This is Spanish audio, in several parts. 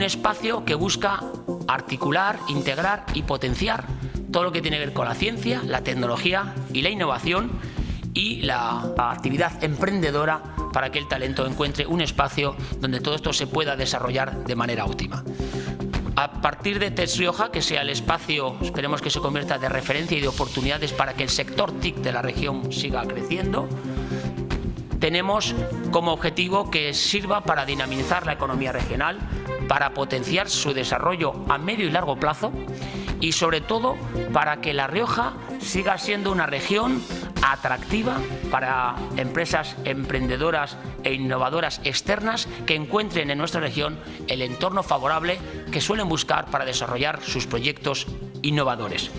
espacio que busca articular, integrar y potenciar todo lo que tiene que ver con la ciencia, la tecnología y la innovación y la actividad emprendedora para que el talento encuentre un espacio donde todo esto se pueda desarrollar de manera óptima. A partir de TEC Rioja, que sea el espacio, esperemos que se convierta de referencia y de oportunidades para que el sector TIC de la región siga creciendo, tenemos como objetivo que sirva para dinamizar la economía regional, para potenciar su desarrollo a medio y largo plazo y sobre todo para que La Rioja siga siendo una región atractiva para empresas emprendedoras e innovadoras externas que encuentren en nuestra región el entorno favorable que suelen buscar para desarrollar sus proyectos innovadores.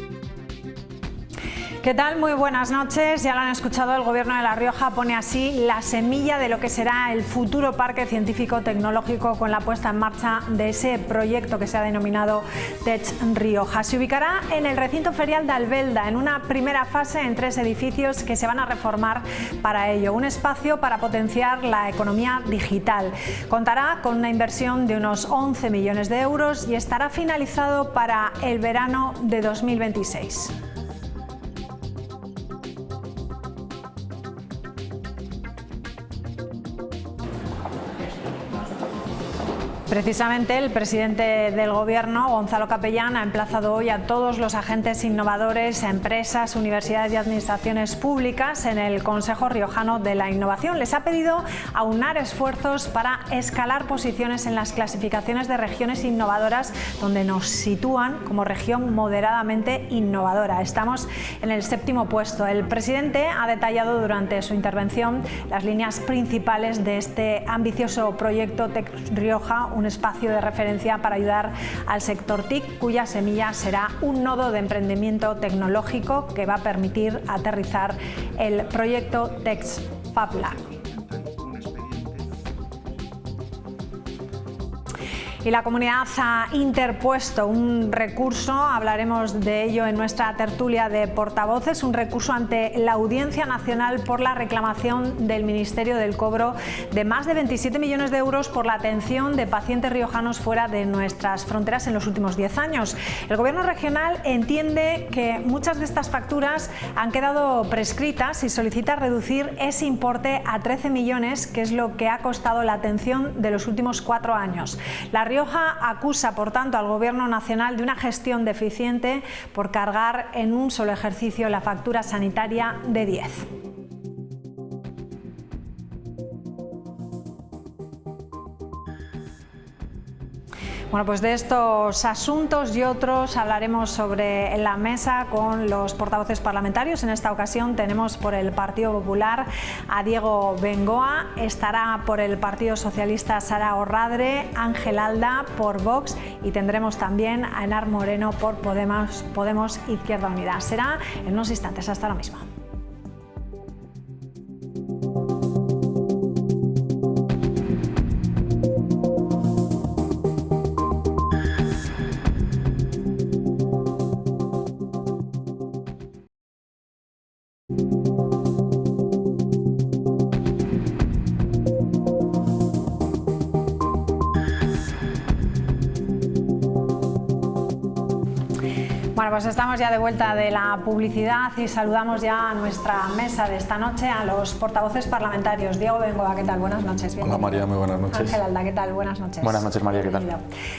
¿Qué tal? Muy buenas noches. Ya lo han escuchado, el Gobierno de La Rioja pone así la semilla de lo que será el futuro parque científico-tecnológico con la puesta en marcha de ese proyecto que se ha denominado TEC Rioja. Se ubicará en el recinto ferial de Albelda, en una primera fase en 3 edificios que se van a reformar para ello. Un espacio para potenciar la economía digital. Contará con una inversión de unos 11 millones de euros y estará finalizado para el verano de 2026. Precisamente el presidente del Gobierno, Gonzalo Capellán, ha emplazado hoy a todos los agentes innovadores, empresas, universidades y administraciones públicas en el Consejo Riojano de la Innovación. Les ha pedido aunar esfuerzos para escalar posiciones en las clasificaciones de regiones innovadoras, donde nos sitúan como región moderadamente innovadora. Estamos en el 7º puesto. El presidente ha detallado durante su intervención las líneas principales de este ambicioso proyecto TEC Rioja, un espacio de referencia para ayudar al sector TIC, cuya semilla será un nodo de emprendimiento tecnológico que va a permitir aterrizar el proyecto TEC Fab Lab. Y la comunidad ha interpuesto un recurso, hablaremos de ello en nuestra tertulia de portavoces, un recurso ante la Audiencia Nacional por la reclamación del Ministerio del cobro de más de 27 millones de euros por la atención de pacientes riojanos fuera de nuestras fronteras en los últimos 10 años. El Gobierno regional entiende que muchas de estas facturas han quedado prescritas y solicita reducir ese importe a 13 millones, que es lo que ha costado la atención de los últimos 4 años. La Rioja acusa, por tanto, al Gobierno nacional de una gestión deficiente por cargar en un solo ejercicio la factura sanitaria de 10. Bueno, pues de estos asuntos y otros hablaremos sobre la mesa con los portavoces parlamentarios. En esta ocasión tenemos por el Partido Popular a Diego Bengoa, estará por el Partido Socialista Sara Orradre, Ángel Alda por Vox y tendremos también a Enar Moreno por Podemos Izquierda Unida. Será en unos instantes. Hasta ahora mismo. Bueno, pues estamos ya de vuelta de la publicidad y saludamos ya a nuestra mesa de esta noche a los portavoces parlamentarios. Diego Bengoa, ¿qué tal? Buenas noches. Bienvenido. Hola María, muy buenas noches. Ángel Alda, ¿qué tal? Buenas noches. Buenas noches María, ¿qué tal?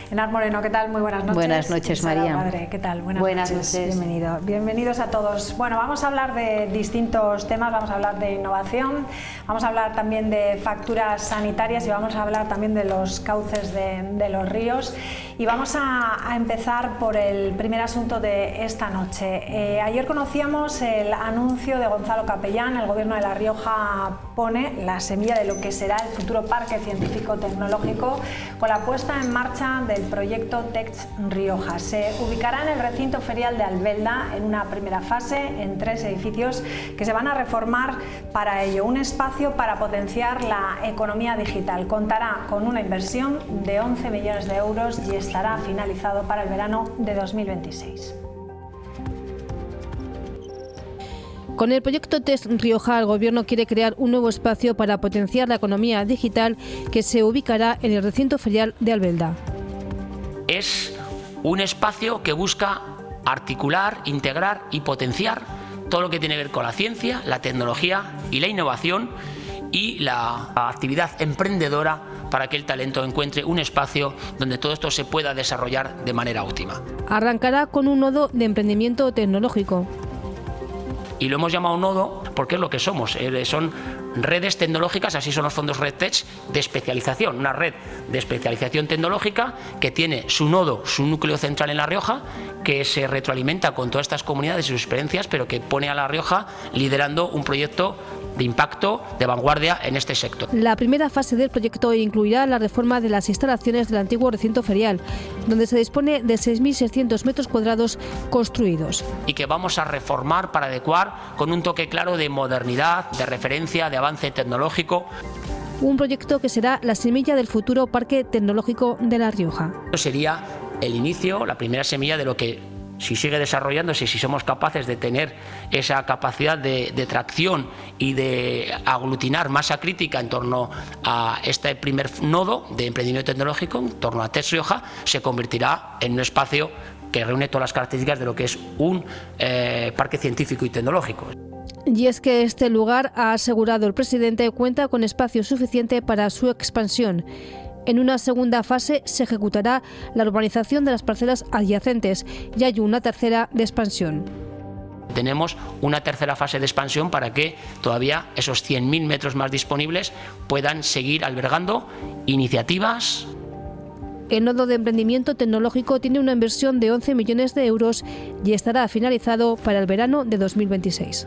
Enar Moreno, ¿qué tal? Muy buenas noches. Buenas noches María. Padre, ¿qué tal? Buenas noches. Bienvenido. Bienvenidos a todos. Bueno, vamos a hablar de distintos temas, vamos a hablar de innovación, vamos a hablar también de facturas sanitarias y vamos a hablar también de los cauces de los ríos. Y vamos a empezar por el primer asunto de esta noche. Ayer conocíamos el anuncio de Gonzalo Capellán. El Gobierno de La Rioja pone la semilla de lo que será el futuro parque científico-tecnológico con la puesta en marcha del proyecto TEC Rioja. Se ubicará en el recinto ferial de Albelda en una primera fase en 3 edificios que se van a reformar para ello. Un espacio para potenciar la economía digital. Contará con una inversión de 11 millones de euros y estará finalizado para el verano de 2026. Con el proyecto TEC Rioja, el Gobierno quiere crear un nuevo espacio para potenciar la economía digital que se ubicará en el recinto ferial de Albelda. es un espacio que busca articular, integrar y potenciar todo lo que tiene que ver con la ciencia, la tecnología y la innovación y la actividad emprendedora para que el talento encuentre un espacio donde todo esto se pueda desarrollar de manera óptima. Arrancará con un nodo de emprendimiento tecnológico. Y lo hemos llamado nodo porque es lo que somos, son redes tecnológicas, así son los fondos RedTech de especialización, una red de especialización tecnológica que tiene su nodo, su núcleo central en La Rioja, que se retroalimenta con todas estas comunidades y sus experiencias, pero que pone a La Rioja liderando un proyecto de impacto, de vanguardia en este sector. La primera fase del proyecto incluirá la reforma de las instalaciones del antiguo recinto ferial, donde se dispone de 6.600 metros cuadrados construidos. Y que vamos a reformar para adecuar con un toque claro de modernidad, de referencia, de avance tecnológico. Un proyecto que será la semilla del futuro Parque Tecnológico de La Rioja. Sería el inicio, la primera semilla de lo que, si sigue desarrollándose, si somos capaces de tener esa capacidad de tracción y de aglutinar masa crítica en torno a este primer nodo de emprendimiento tecnológico, en torno a TES Rioja, se convertirá en un espacio que reúne todas las características de lo que es un parque científico y tecnológico. Y es que este lugar, ha asegurado el presidente, cuenta con espacio suficiente para su expansión. En una segunda fase se ejecutará la urbanización de las parcelas adyacentes y hay una tercera de expansión. Tenemos una tercera fase de expansión para que todavía esos 100.000 metros más disponibles puedan seguir albergando iniciativas. El nodo de emprendimiento tecnológico tiene una inversión de 11 millones de euros y estará finalizado para el verano de 2026.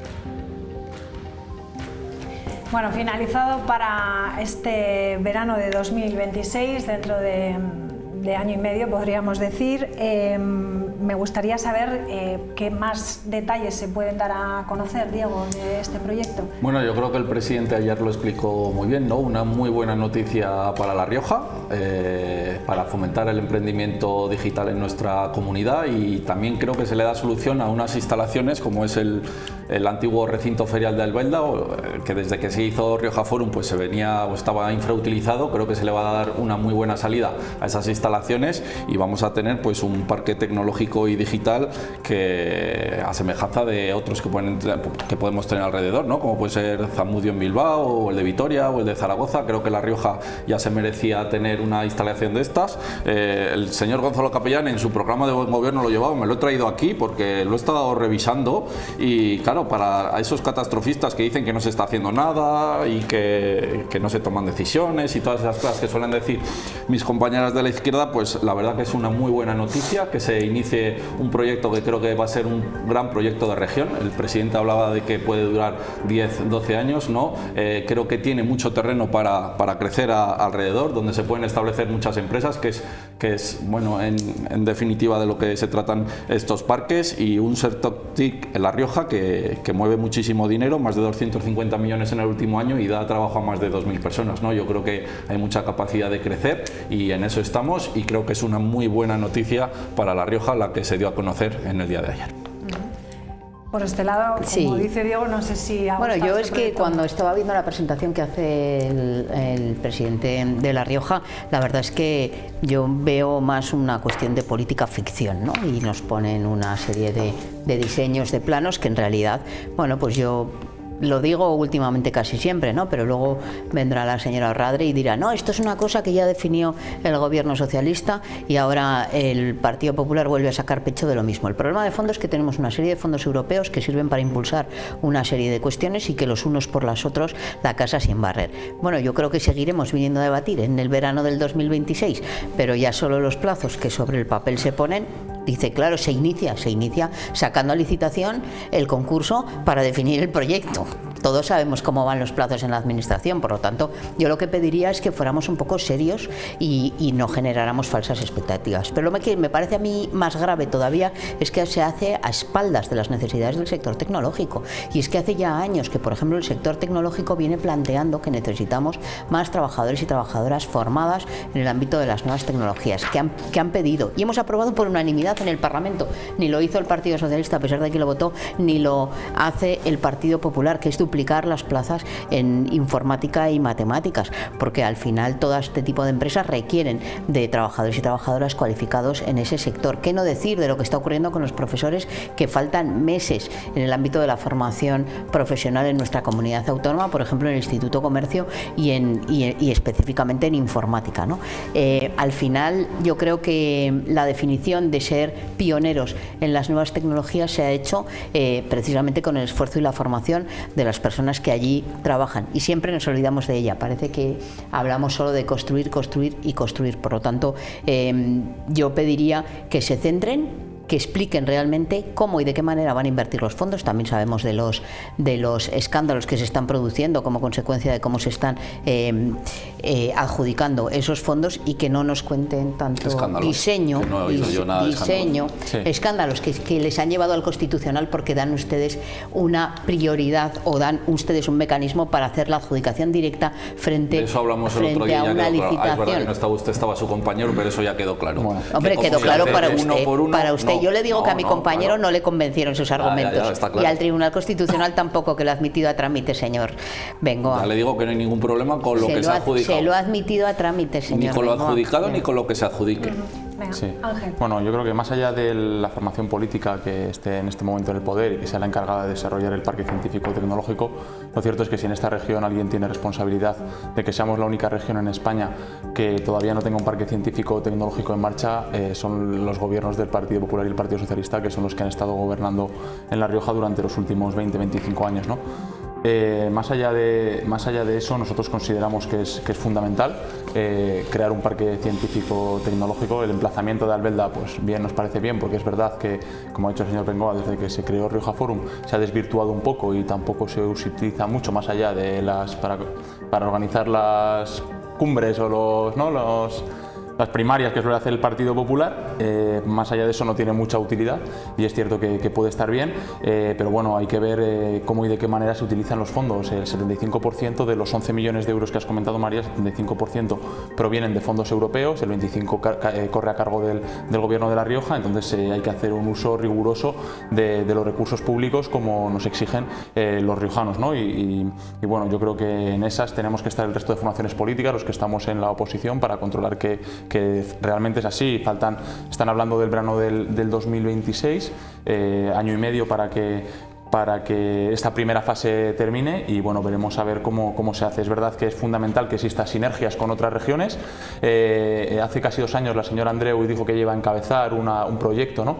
Bueno, finalizado para este verano de 2026, dentro de año y medio podríamos decir. Me gustaría saber qué más detalles se pueden dar a conocer, Diego, de este proyecto. Bueno, yo creo que el presidente ayer lo explicó muy bien, ¿no? Una muy buena noticia para La Rioja, para fomentar el emprendimiento digital en nuestra comunidad, y también creo que se le da solución a unas instalaciones como es el antiguo recinto ferial de Albelda, que desde que se hizo Rioja Forum pues se venía o estaba infrautilizado. Creo que se le va a dar una muy buena salida a esas instalaciones y vamos a tener pues un parque tecnológico y digital que, a semejanza de otros que podemos tener alrededor, ¿no? Como puede ser Zamudio en Bilbao, o el de Vitoria, o el de Zaragoza. Creo que La Rioja ya se merecía tener una instalación de estas. El señor Gonzalo Capellán en su programa de buen gobierno lo llevaba, me lo he traído aquí porque lo he estado revisando, y claro, para esos catastrofistas que dicen que no se está haciendo nada y que no se toman decisiones y todas esas cosas que suelen decir mis compañeras de la izquierda, pues la verdad que es una muy buena noticia que se inicie un proyecto que creo que va a ser un gran proyecto de región. El presidente hablaba de que puede durar 10, 12 años, ¿no? Creo que tiene mucho terreno para crecer alrededor, donde se pueden establecer muchas empresas, que es bueno, en definitiva de lo que se tratan estos parques, y un sector TIC en La Rioja que mueve muchísimo dinero, más de 250 millones en el último año, y da trabajo a más de 2.000 personas, ¿no? Yo creo que hay mucha capacidad de crecer y en eso estamos, y creo que es una muy buena noticia para La Rioja la que se dio a conocer en el día de ayer. Por este lado, como dice Diego, no sé si... Bueno, yo es que cuando estaba viendo la presentación que hace el presidente de La Rioja, la verdad es que yo veo más una cuestión de política ficción, ¿no? Y nos ponen una serie de diseños, de planos que en realidad, bueno, pues yo... lo digo últimamente casi siempre, ¿no? Pero luego vendrá la señora Orradre y dirá, no, esto es una cosa que ya definió el gobierno socialista y ahora el Partido Popular vuelve a sacar pecho de lo mismo. El problema de fondo es que tenemos una serie de fondos europeos que sirven para impulsar una serie de cuestiones y que los unos por los otros la casa sin barrer. Bueno, yo creo que seguiremos viniendo a debatir en el verano del 2026, pero ya solo los plazos que sobre el papel se ponen, dice, claro, se inicia sacando a licitación el concurso para definir el proyecto. Todos sabemos cómo van los plazos en la administración, por lo tanto, yo lo que pediría es que fuéramos un poco serios y no generáramos falsas expectativas. Pero lo que me parece a mí más grave todavía es que se hace a espaldas de las necesidades del sector tecnológico. Y es que hace ya años que, por ejemplo, el sector tecnológico viene planteando que necesitamos más trabajadores y trabajadoras formadas en el ámbito de las nuevas tecnologías, que han pedido. Y hemos aprobado por unanimidad en el Parlamento. Ni lo hizo el Partido Socialista, a pesar de que lo votó, ni lo hace el Partido Popular, que es duplicar las plazas en informática y matemáticas, porque al final todo este tipo de empresas requieren de trabajadores y trabajadoras cualificados en ese sector. ¿Qué no decir de lo que está ocurriendo con los profesores, que faltan meses en el ámbito de la formación profesional en nuestra comunidad autónoma, por ejemplo en el Instituto Comercio y específicamente en informática, ¿no? Al final yo creo que la definición de ser pioneros en las nuevas tecnologías se ha hecho precisamente con el esfuerzo y la formación de las personas que allí trabajan, y siempre nos olvidamos de ella. Parece que hablamos solo de construir, construir y construir. Por lo tanto, yo pediría que se centren, que expliquen realmente cómo y de qué manera van a invertir los fondos. También sabemos de los escándalos que se están produciendo como consecuencia de cómo se están adjudicando esos fondos, y que no nos cuenten tanto diseño, escándalos que les han llevado al Constitucional, porque dan ustedes una prioridad o dan ustedes un mecanismo para hacer la adjudicación directa frente eso hablamos el otro día, a una licitación. Claro. Es verdad que no estaba usted, estaba su compañero, pero eso ya quedó claro. Bueno, hombre, quedó claro para usted. Yo le digo que a mi compañero no le convencieron sus argumentos, claro. Y al Tribunal Constitucional tampoco, que lo ha admitido a trámite, señor Bengoa. Ya le digo que no hay ningún problema con lo que se ha adjudicado. Se lo ha admitido a trámite, señor Bengoa. Ni con lo Bengoa, adjudicado ni con lo que se adjudique. Venga, sí. Ángel. Bueno, yo creo que más allá de la formación política que esté en este momento en el poder y que sea la encargada de desarrollar el parque científico-tecnológico, lo cierto es que si en esta región alguien tiene responsabilidad de que seamos la única región en España que todavía no tenga un parque científico-tecnológico en marcha, son los gobiernos del Partido Popular y el Partido Socialista, que son los que han estado gobernando en La Rioja durante los últimos 20-25 años, ¿no? Más allá de eso, nosotros consideramos que es fundamental crear un parque científico-tecnológico. El emplazamiento de Albelda, pues bien, nos parece bien, porque es verdad que, como ha dicho el señor Bengoa, desde que se creó Rioja Forum se ha desvirtuado un poco y tampoco se utiliza mucho más allá de para organizar las cumbres o las primarias que suele hacer el Partido Popular. Más allá de eso no tiene mucha utilidad, y es cierto que puede estar bien, pero bueno, hay que ver cómo y de qué manera se utilizan los fondos. El 75% de los 11 millones de euros que has comentado, María, el 75% provienen de fondos europeos, el 25% corre a cargo del Gobierno de La Rioja. Entonces hay que hacer un uso riguroso de los recursos públicos como nos exigen los riojanos, ¿no? Y bueno, yo creo que en esas tenemos que estar el resto de formaciones políticas, los que estamos en la oposición, para controlar que realmente es así. Están hablando del verano del 2026, año y medio para que esta primera fase termine, y bueno, veremos a ver cómo se hace. Es verdad que es fundamental que existan sinergias con otras regiones. Hace casi 2 años la señora Andreu dijo que iba a encabezar un proyecto, ¿no?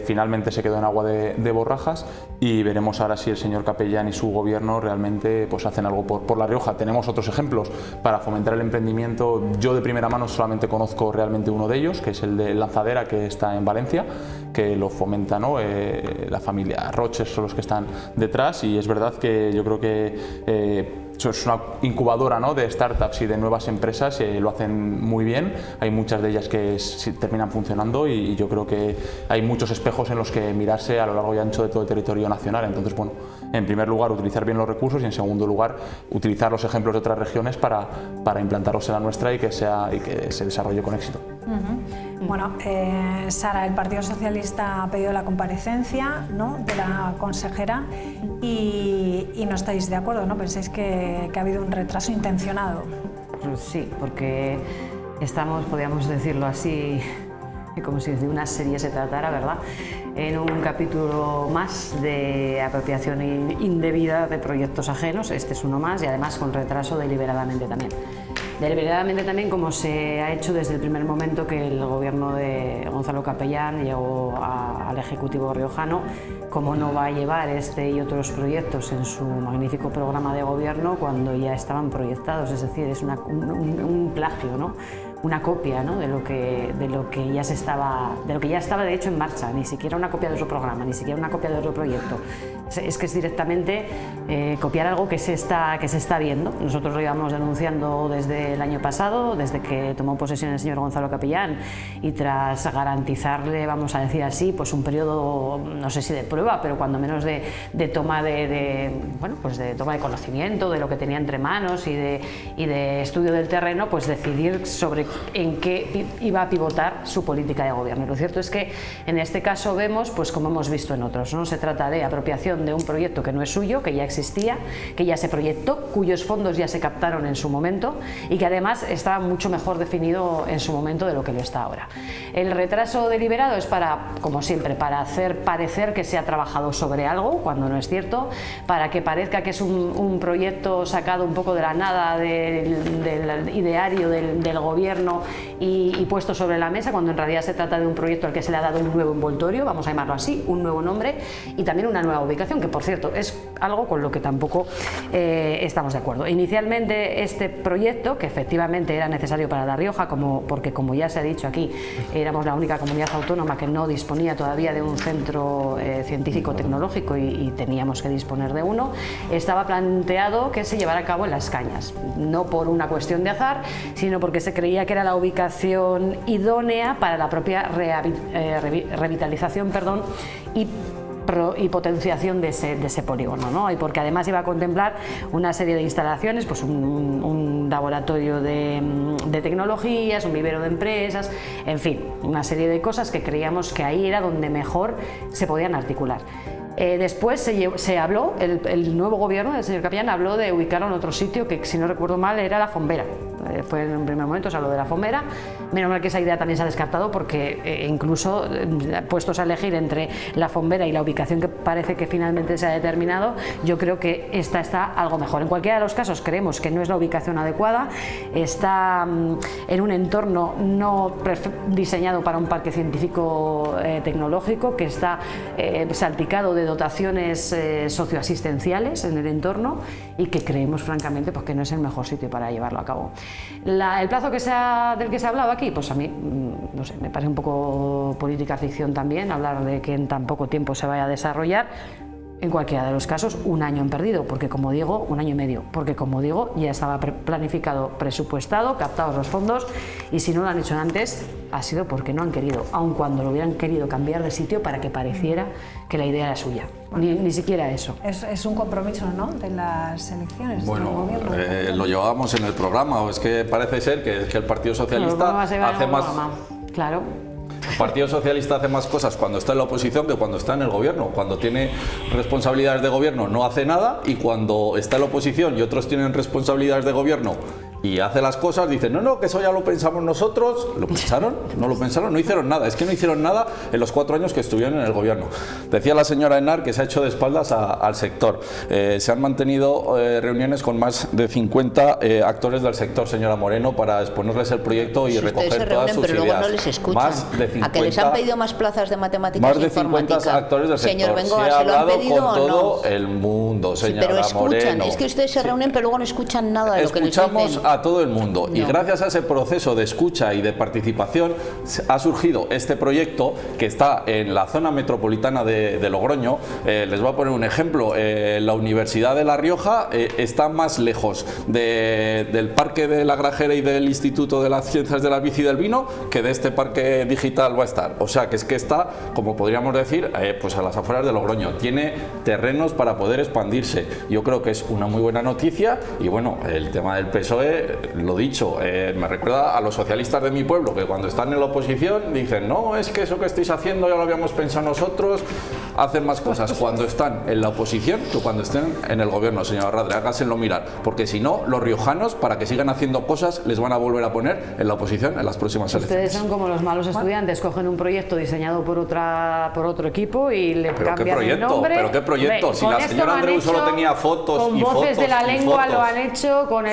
Finalmente se quedó en agua de borrajas, y veremos ahora si el señor Capellán y su gobierno realmente pues hacen algo por La Rioja. Tenemos otros ejemplos para fomentar el emprendimiento. Yo de primera mano solamente conozco realmente uno de ellos, que es el de Lanzadera, que está en Valencia, que lo fomenta, ¿no? La familia Roches son los que están detrás, y es verdad que yo creo que es una incubadora, ¿no?, de startups y de nuevas empresas. Lo hacen muy bien, hay muchas de ellas que terminan funcionando, y yo creo que hay muchos espejos en los que mirarse a lo largo y ancho de todo el territorio nacional. Entonces, bueno, en primer lugar utilizar bien los recursos, y en segundo lugar utilizar los ejemplos de otras regiones para implantarlos en la nuestra y que se desarrolle con éxito. Bueno, Sara, el Partido Socialista ha pedido la comparecencia, ¿no?, de la consejera, y no estáis de acuerdo, ¿no? Pensáis que ha habido un retraso intencionado. Sí, porque estamos, podríamos decirlo así, como si de una serie se tratara, ¿verdad?, en un capítulo más de apropiación indebida de proyectos ajenos. Este es uno más, y además con retraso deliberadamente también. Deliberadamente también, como se ha hecho desde el primer momento que el gobierno de Gonzalo Capellán llegó al Ejecutivo riojano. Cómo no va a llevar este y otros proyectos en su magnífico programa de gobierno cuando ya estaban proyectados. Es decir, es un plagio, ¿no?, una copia, ¿no?, de lo que ya estaba de hecho en marcha. Ni siquiera una copia de otro programa, ni siquiera una copia de otro proyecto. Es que es directamente copiar algo que se está viendo. Nosotros lo íbamos denunciando desde el año pasado, desde que tomó posesión el señor Gonzalo Capellán, y tras garantizarle, vamos a decir así, pues un periodo, no sé si de prueba, pero cuando menos de toma de toma de conocimiento de lo que tenía entre manos y de estudio del terreno, pues decidir sobre en qué iba a pivotar su política de gobierno. Lo cierto es que en este caso vemos, pues como hemos visto en otros, no se trata de apropiación de un proyecto que no es suyo, que ya existía, que ya se proyectó, cuyos fondos ya se captaron en su momento y que además estaba mucho mejor definido en su momento de lo que lo está ahora. El retraso deliberado es para, como siempre, para hacer parecer que se ha trabajado sobre algo cuando no es cierto, para que parezca que es un proyecto sacado un poco de la nada del ideario del gobierno y puesto sobre la mesa, cuando en realidad se trata de un proyecto al que se le ha dado un nuevo envoltorio, vamos a llamarlo así, un nuevo nombre y también una nueva ubicación, que por cierto es algo con lo que tampoco estamos de acuerdo. Inicialmente este proyecto, que efectivamente era necesario para La Rioja, porque como ya se ha dicho aquí, éramos la única comunidad autónoma que no disponía todavía de un centro científico tecnológico y teníamos que disponer de uno, estaba planteado que se llevara a cabo en Las Cañas, no por una cuestión de azar, sino porque se creía que era la ubicación idónea para la propia revitalización y potenciación de ese polígono, ¿no? Y porque además iba a contemplar una serie de instalaciones, pues un laboratorio de tecnologías, un vivero de empresas, en fin, una serie de cosas que creíamos que ahí era donde mejor se podían articular. Después se habló, el nuevo gobierno del señor Capellán habló de ubicarlo en otro sitio que, si no recuerdo mal, era La Fombera. Fue en un primer momento, se habló de La Fombera. Menos mal que esa idea también se ha descartado, porque incluso puestos a elegir entre La Fombera y la ubicación que parece que finalmente se ha determinado, yo creo que esta está algo mejor. En cualquiera de los casos creemos que no es la ubicación adecuada, está en un entorno no diseñado para un parque científico tecnológico, que está salpicado de dotaciones socioasistenciales en el entorno y que creemos francamente pues que no es el mejor sitio para llevarlo a cabo. El plazo del que se ha hablado aquí, pues a mí no sé, me parece un poco política ficción también hablar de que en tan poco tiempo se vaya a desarrollar. En cualquiera de los casos, un año han perdido, porque como digo, un año y medio, porque como digo, ya estaba planificado, presupuestado, captados los fondos, y si no lo han hecho antes, ha sido porque no han querido, aun cuando lo hubieran querido cambiar de sitio para que pareciera que la idea era suya. Ni siquiera eso. Es un compromiso, ¿no?, de las elecciones. Bueno, lo llevábamos en el programa, o es que parece ser que el Partido Socialista hace más... Claro. El Partido Socialista hace más cosas cuando está en la oposición que cuando está en el gobierno. Cuando tiene responsabilidades de gobierno no hace nada, y cuando está en la oposición y otros tienen responsabilidades de gobierno y hace las cosas, dicen no, que eso ya lo pensamos nosotros. ¿Lo pensaron? ¿No lo pensaron? No hicieron nada. Es que no hicieron nada en los 4 años que estuvieron en el gobierno. Decía la señora Henar que se ha hecho de espaldas al sector. Se han mantenido reuniones con más de 50 actores del sector, señora Moreno, para exponerles el proyecto y recoger todas sus pero ideas. Luego no les escuchan. Más de 50, ¿A que les han pedido más plazas de matemáticas más de 50 actores del sector. Señor Bengoa, se ha hablado con todo no? el mundo, señora pero escuchan, Moreno. Es que ustedes se reúnen pero luego no escuchan nada de lo que les dicen. Escuchamos a todo el mundo. Y gracias a ese proceso de escucha y de participación ha surgido este proyecto que está en la zona metropolitana de Logroño. Les voy a poner un ejemplo. La Universidad de La Rioja está más lejos del Parque de la Grajera y del Instituto de las Ciencias de la Vid y del Vino que de este parque digital va a estar. O sea que es que está, como podríamos decir, pues a las afueras de Logroño. Tiene terrenos para poder expandirse. Yo creo que es una muy buena noticia. Y bueno, el tema del PSOE, lo dicho, me recuerda a los socialistas de mi pueblo, que cuando están en la oposición dicen no, es que eso que estáis haciendo ya lo habíamos pensado nosotros. Hacen más cosas cuando están en la oposición que cuando estén en el gobierno, señora Radre, hágaselo mirar, porque si no, los riojanos, para que sigan haciendo cosas, les van a volver a poner en la oposición en las próximas elecciones. Ustedes son como los malos estudiantes, cogen un proyecto diseñado por otro equipo y le cambian el nombre. ¿Pero qué proyecto? Hombre, si la señora Andreu solo tenía fotos con y fotos. Con voces de la lengua fotos, lo han hecho, con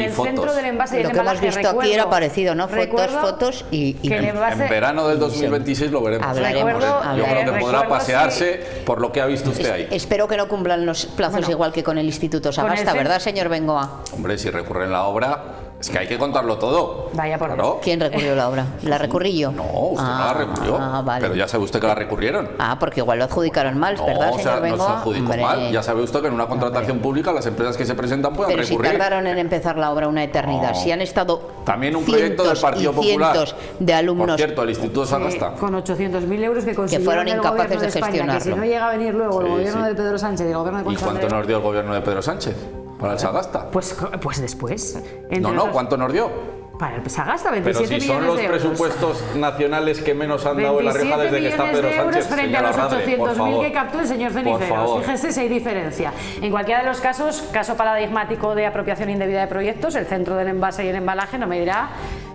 el centro del envase y el embalaje. Lo que hemos visto aquí era parecido, ¿no? Fotos y en verano del 2026 lo veremos. Hablaremos. Yo creo que podrá pasearse por lo que ha visto usted ahí. Espero que no cumplan los plazos igual que con el Instituto Sagasta, ¿verdad, señor Bengoa? Hombre, si recurren la obra... Es que hay que contarlo todo. Vaya por claro. ¿Quién recurrió la obra? ¿La recurrí yo? No, usted no la recurrió. Vale. Pero ya sabe usted que la recurrieron. Porque igual lo adjudicaron mal, ¿verdad, señor Bengoa? No se adjudicó mal. Ya sabe usted que en una contratación pública las empresas que se presentan pueden recurrir. Pero si tardaron en empezar la obra una eternidad. Si han estado también un proyecto del Partido Popular. Cientos de alumnos. Por cierto, el Instituto Sagasta. Con 800.000 euros que fueron incapaces de gestionarlo. Que si no llega a venir luego el gobierno de Pedro Sánchez y el gobierno de Concha Andreu. ¿Y cuánto nos dio el gobierno de Pedro Sánchez para el Sagasta? Pues después. No, ¿cuánto nos dio? Se gasta 27 pero si son los presupuestos nacionales que menos han dado en La Rioja desde que está Pedro Sánchez, frente a los 800.000 que captó el señor Ceniceros. Fíjese si hay diferencia. En cualquiera de los casos, caso paradigmático de apropiación indebida de proyectos, el centro del envase y el embalaje no me dirá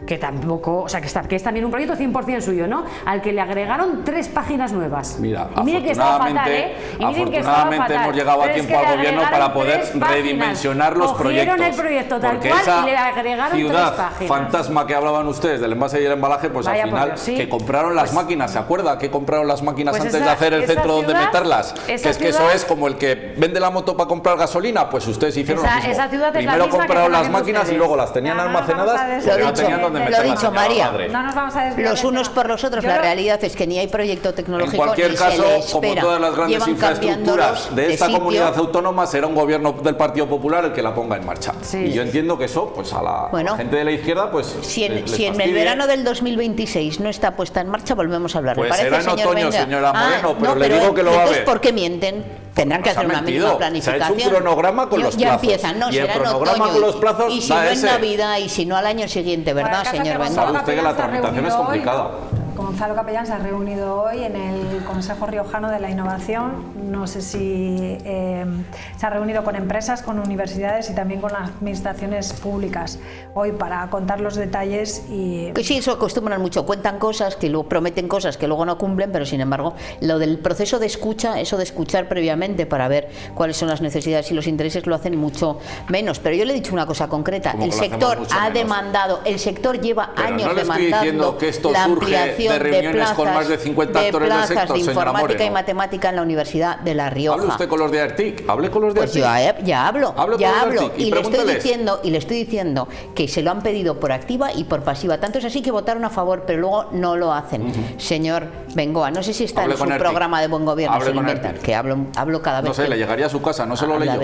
que tampoco, o sea, que es también un proyecto 100% suyo, ¿no? Al que le agregaron 3 páginas nuevas. Mira, y miren que estaba fatal, ¿eh? Y miren que estaba fatal. Hemos llegado a tiempo al gobierno para poder redimensionar los proyectos. Cogieron el proyecto tal cual y le agregaron 3 páginas. Fantasma que hablaban ustedes del envase y el embalaje, pues al final que compraron las máquinas, ¿se acuerda? Que compraron las máquinas antes de hacer el centro donde meterlas. Que es que eso es como el que vende la moto para comprar gasolina, pues ustedes hicieron lo mismo. Primero compraron las máquinas y luego las tenían almacenadas, porque no tenían donde meterlas. Lo ha dicho María, no nos vamos a desviar los unos por los otros. La realidad es que ni hay proyecto tecnológico. En cualquier caso, como todas las grandes infraestructuras de esta comunidad autónoma, será un gobierno del Partido Popular el que la ponga en marcha. Y yo entiendo que eso, pues a la gente de la izquierda, pues si en el verano del 2026 no está puesta en marcha, volvemos a hablar. Pues parece, será en señor otoño, Benga? señora Moreno, pero le digo que lo va a ver. ¿Por qué mienten? Tendrán que hacer una mínima planificación. Se ha hecho un cronograma con los plazos. Ya empiezan, no, y el será en cronograma otoño. Con los plazos y si no en Navidad y si no al año siguiente, ¿verdad, señor Benga? Sabe usted que la tramitación es complicada. Gonzalo Capellán se ha reunido hoy en el Consejo Riojano de la Innovación. No sé si se ha reunido con empresas, con universidades y también con las administraciones públicas hoy para contar los detalles. Que sí, eso acostumbran mucho, cuentan cosas, que luego prometen cosas que luego no cumplen, pero sin embargo lo del proceso de escucha, eso de escuchar previamente para ver cuáles son las necesidades y los intereses, lo hacen mucho menos. Pero yo le he dicho una cosa concreta, el sector ha demandado, el sector lleva años demandando la ampliación de reuniones con más de 50 actores del sector, de informática Moreno. y matemática en la Universidad de La Rioja. ¿Hable usted con los de ARTIC? ¿Hable con los de ARTIC? Pues ya hablo. Y le estoy diciendo que se lo han pedido por activa y por pasiva. Tanto es así que votaron a favor, pero luego no lo hacen. Señor Bengoa, no sé si está en su programa de buen gobierno, sin inventar, que hablo cada vez. No sé, le llegaría a su casa, no se lo leyó.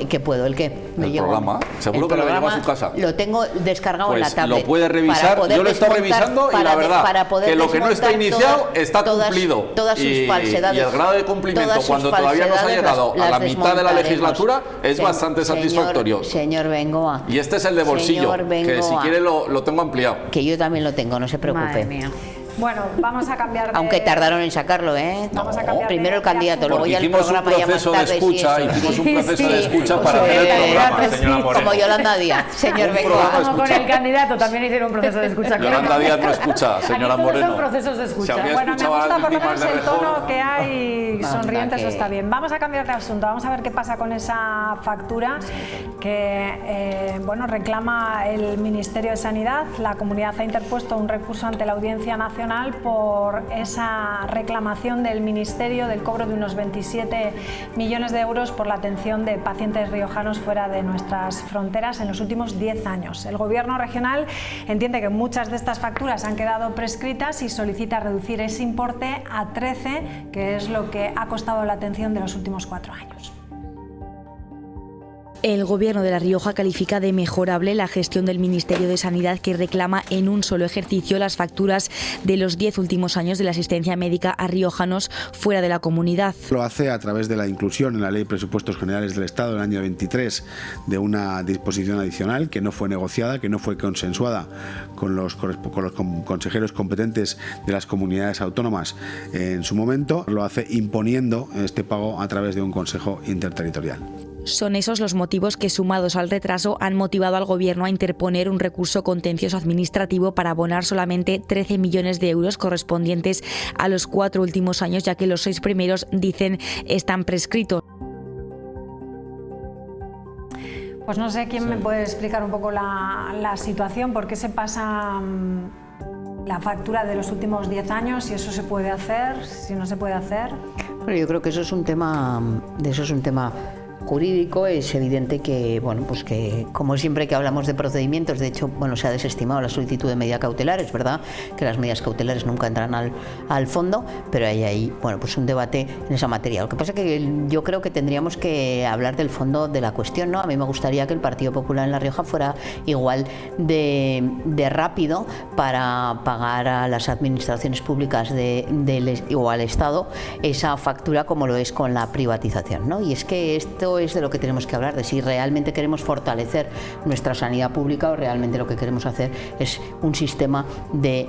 ¿Qué puedo? ¿El qué? El programa. Seguro que lo llevo a su casa. Lo tengo descargado en la tablet. Lo puede revisar. Yo lo estoy revisando y la verdad que lo que no está iniciado está cumplido. Todas sus falsedades. Y el grado de cumplimiento cuando todavía no se ha llegado a la mitad de la legislatura es bastante satisfactorio. Señor Bengoa. Y este es el de bolsillo, que si quiere lo tengo ampliado. Que yo también lo tengo, no se preocupe. Madre mía. Bueno, vamos a cambiar de... Aunque tardaron en sacarlo, ¿eh? Vamos a cambiar primero el candidato, luego ya el hicimos programa un proceso de escucha, hicimos un proceso de escucha para hacer el programa, señora Moreno. Como Yolanda Díaz, señor Bengoa. Como con el candidato también hicieron un proceso de escucha. Yolanda Díaz no escucha, señora Moreno. Son procesos de escucha. Bueno, me gusta por lo menos el tono que hay sonriente, eso está bien. Vamos a cambiar de asunto, vamos a ver qué pasa con esa factura que reclama el Ministerio de Sanidad. La comunidad ha interpuesto un recurso ante la Audiencia Nacional por esa reclamación del Ministerio del cobro de unos 27 millones de euros por la atención de pacientes riojanos fuera de nuestras fronteras en los últimos 10 años. El Gobierno regional entiende que muchas de estas facturas han quedado prescritas y solicita reducir ese importe a 13, que es lo que ha costado la atención de los últimos 4 años. El Gobierno de La Rioja califica de mejorable la gestión del Ministerio de Sanidad, que reclama en un solo ejercicio las facturas de los 10 últimos años de la asistencia médica a riojanos fuera de la comunidad. Lo hace a través de la inclusión en la Ley de Presupuestos Generales del Estado del año 23 de una disposición adicional que no fue negociada, que no fue consensuada con los consejeros competentes de las comunidades autónomas en su momento. Lo hace imponiendo este pago a través de un consejo interterritorial. Son esos los motivos que, sumados al retraso, han motivado al Gobierno a interponer un recurso contencioso administrativo para abonar solamente 13 millones de euros correspondientes a los 4 últimos años, ya que los 6 primeros, dicen, están prescritos. Pues no sé quién me puede explicar un poco la situación, por qué se pasa la factura de los últimos 10 años, si eso se puede hacer, si no se puede hacer. Bueno, yo creo que eso es un tema jurídico. Es evidente que, pues que como siempre que hablamos de procedimientos, de hecho, se ha desestimado la solicitud de medida cautelar. Es verdad que las medidas cautelares nunca entran al fondo, pero hay ahí, pues un debate en esa materia. Lo que pasa es que yo creo que tendríamos que hablar del fondo de la cuestión, ¿no? A mí me gustaría que el Partido Popular en La Rioja fuera igual de rápido para pagar a las administraciones públicas o al Estado esa factura como lo es con la privatización, ¿no? Y es que esto esto es de lo que tenemos que hablar, de si realmente queremos fortalecer nuestra sanidad pública o realmente lo que queremos hacer es un sistema de,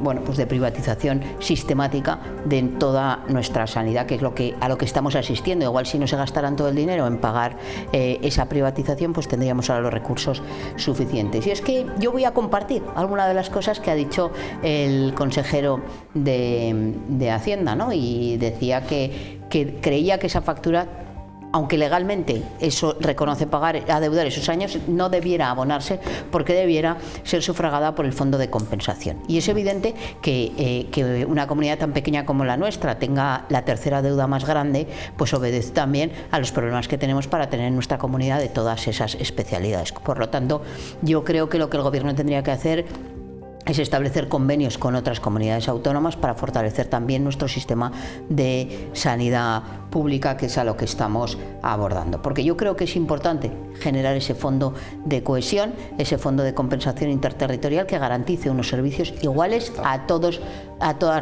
bueno, pues de privatización sistemática de toda nuestra sanidad, que es a lo que estamos asistiendo. Igual si no se gastaran todo el dinero en pagar esa privatización, pues tendríamos ahora los recursos suficientes. Y es que yo voy a compartir alguna de las cosas que ha dicho el consejero de Hacienda, ¿no? Y decía que creía que esa factura, aunque legalmente eso reconoce pagar, adeudar esos años, no debiera abonarse porque debiera ser sufragada por el fondo de compensación. Y es evidente que una comunidad tan pequeña como la nuestra tenga la tercera deuda más grande, pues obedece también a los problemas que tenemos para tener en nuestra comunidad de todas esas especialidades. Por lo tanto, yo creo que lo que el Gobierno tendría que hacer es establecer convenios con otras comunidades autónomas para fortalecer también nuestro sistema de sanidad pública, que es a lo que estamos abordando. Porque yo creo que es importante generar ese fondo de cohesión, ese fondo de compensación interterritorial que garantice unos servicios iguales a todas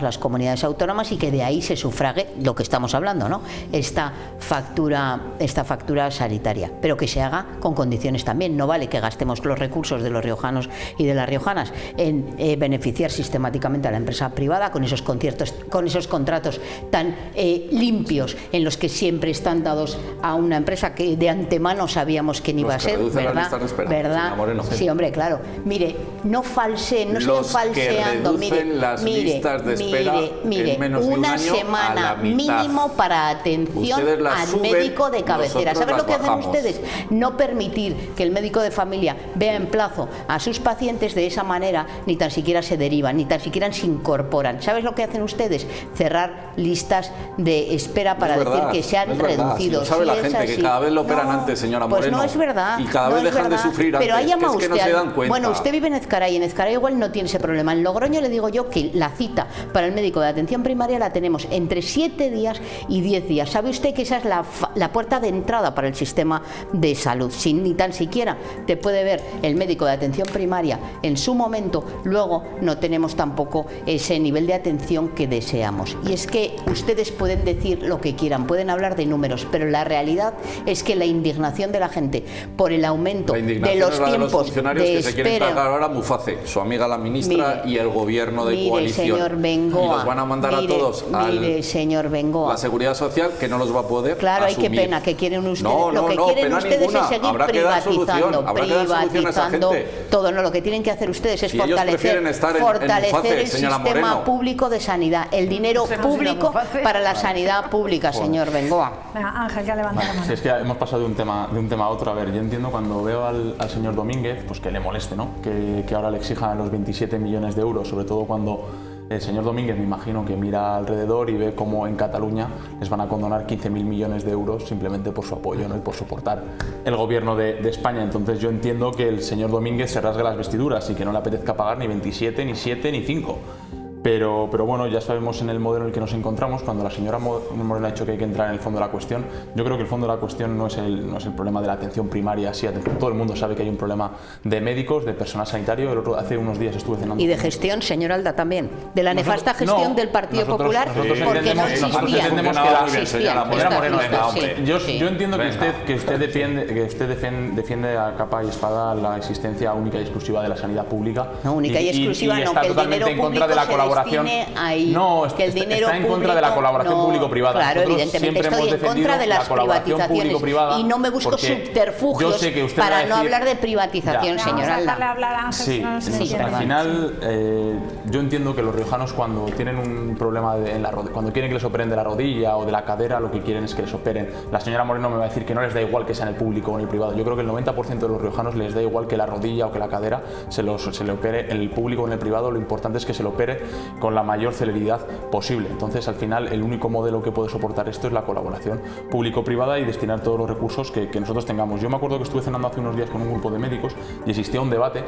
las comunidades autónomas y que de ahí se sufrague lo que estamos hablando, ¿no? Esta factura sanitaria, pero que se haga con condiciones también. No vale que gastemos los recursos de los riojanos y de las riojanas en beneficiar sistemáticamente a la empresa privada con esos contratos tan limpios en los que siempre están dados a una empresa que de antemano sabíamos que no iba a ser, ¿verdad? Sí, hombre, claro. Mire, no falseen, no sigan falseando. Mire, una semana mínimo para atención al médico de cabecera. ¿Sabes lo que hacen ustedes? No permitir que el médico de familia vea en plazo a sus pacientes de esa manera, ni tan siquiera se derivan, ni tan siquiera se incorporan. ¿Sabes lo que hacen ustedes? Cerrar listas de espera para decir que se han reducido. Si sabe la gente que cada vez lo operan antes, señora Moreno. Pues no es verdad. Y cada vez dejan de sufrir antes. Pero que es que no se dan cuenta. Bueno, usted vive en Ezcaray, y en Ezcaray igual no tiene ese problema. En Logroño le digo yo que la cita para el médico de atención primaria la tenemos entre 7 días y 10 días. ¿Sabe usted que esa es la puerta de entrada para el sistema de salud? Si ni tan siquiera te puede ver el médico de atención primaria en su momento, luego no tenemos tampoco ese nivel de atención que deseamos. Y es que ustedes pueden decir lo que quieran, pueden hablar de números, pero la realidad es que la indignación de la gente por el aumento de los tiempos de funcionarios que se quieren cargar ahora Muface, su amiga la ministra, y el gobierno de coalición. Señor Bengoa, y los van a mandar a todos señor Bengoa, la seguridad social, que no los va a poder asumir. Ay, qué pena, que quieren ustedes, lo que quieren ustedes es seguir privatizando todo. No, lo que tienen que hacer ustedes es fortalecer el sistema público de sanidad, el dinero público para la sanidad pública, señor Bengoa. Ángel, ya levanta la mano. Si es que hemos pasado de un tema a otro. A ver, yo entiendo cuando veo al señor Domínguez, pues que le moleste, ¿no? Que ahora le exijan los 27 millones de euros, sobre todo cuando el señor Domínguez, me imagino que mira alrededor y ve cómo en Cataluña les van a condonar 15.000 millones de euros simplemente por su apoyo, ¿no? Y por soportar el gobierno de España. Entonces yo entiendo que el señor Domínguez se rasgue las vestiduras y que no le apetezca pagar ni 27, ni 7, ni 5. Pero bueno, ya sabemos en el modelo en el que nos encontramos. Cuando la señora Moreno ha dicho que hay que entrar en el fondo de la cuestión, yo creo que el fondo de la cuestión no es el problema de la atención primaria. Sí, todo el mundo sabe que hay un problema de médicos, de personal sanitario. Hace unos días estuve cenando. Y de gestión, señor Alda, también. De la nefasta gestión del Partido Popular, porque no existía. Yo entiendo que usted defiende a capa y espada la existencia única y exclusiva de la sanidad pública. No, única y exclusiva, no, que el dinero público ahí, que el dinero está en contra de la colaboración público-privada. Claro, evidentemente estoy en contra de las privatizaciones y no me busco subterfugios para no hablar de privatización, señor Alda. Sí, al final yo entiendo que los riojanos, cuando tienen un problema cuando quieren que les operen de la rodilla o de la cadera, lo que quieren es que les operen. La señora Moreno me va a decir que no les da igual que sea en el público o en el privado. Yo creo que el 90% de los riojanos les da igual que la rodilla o que la cadera se le opere en el público o en el privado. Lo importante es que se lo opere con la mayor celeridad posible. Entonces, al final, el único modelo que puede soportar esto es la colaboración público-privada y destinar todos los recursos que nosotros tengamos. Yo me acuerdo que estuve cenando hace unos días con un grupo de médicos y existía un debate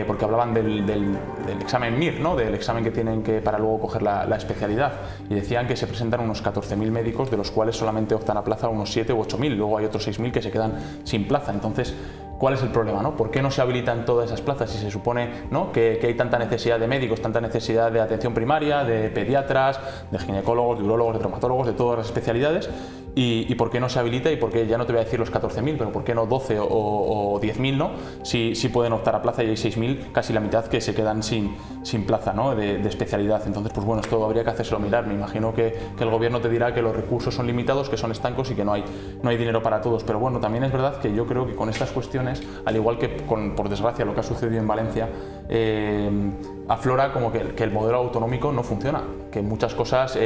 porque hablaban del examen MIR, ¿no? Del examen que tienen para luego coger la especialidad, y decían que se presentan unos 14.000 médicos, de los cuales solamente optan a plaza unos 7 u 8.000, luego hay otros 6.000 que se quedan sin plaza. Entonces, ¿cuál es el problema, no? ¿Por qué no se habilitan todas esas plazas si se supone, ¿no?, que hay tanta necesidad de médicos, tanta necesidad de atención primaria, de pediatras, de ginecólogos, de urólogos, de traumatólogos, de todas las especialidades? ¿Y por qué no se habilita? Y por qué, ya no te voy a decir los 14.000, pero por qué no 12 o 10.000, ¿no? Si pueden optar a plaza, y hay 6.000, casi la mitad que se quedan sin plaza, ¿no? de especialidad. Entonces, pues bueno, esto habría que hacérselo mirar. Me imagino que el gobierno te dirá que los recursos son limitados, que son estancos y que no hay dinero para todos. Pero bueno, también es verdad que yo creo que con estas cuestiones, al igual que por desgracia lo que ha sucedido en Valencia, aflora como que el modelo autonómico no funciona, que muchas cosas,